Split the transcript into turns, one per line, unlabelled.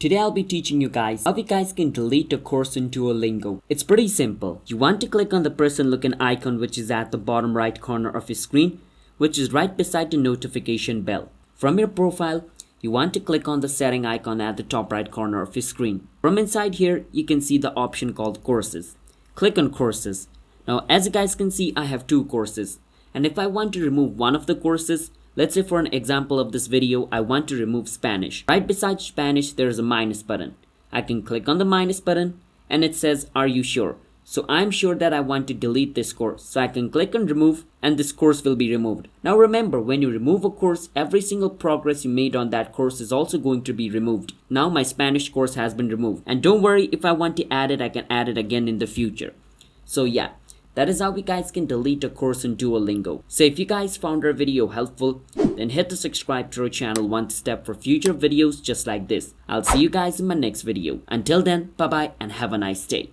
Today I'll be teaching you guys how you guys can delete a course in Duolingo. It's pretty simple. You want to click on the person looking icon which is at the bottom right corner of your screen, which is right beside the notification bell. From your profile, you want to click on the setting icon at the top right corner of your screen. From inside here, you can see the option called courses. Click on courses. Now as you guys can see, I have two courses. And if I want to remove one of the courses, let's say for an example of this video, I want to remove Spanish. Right beside Spanish, there is a minus button. I can click on the minus button and it says, are you sure? So I'm sure that I want to delete this course. So I can click on remove and this course will be removed. Now remember, when you remove a course, every single progress you made on that course is also going to be removed. Now my Spanish course has been removed. And don't worry, if I want to add it, I can add it again in the future. So yeah. That is how you guys can delete a course in Duolingo. So if you guys found our video helpful, then hit the subscribe to our channel one step for future videos just like this. I'll see you guys in my next video. Until then, bye bye and have a nice day.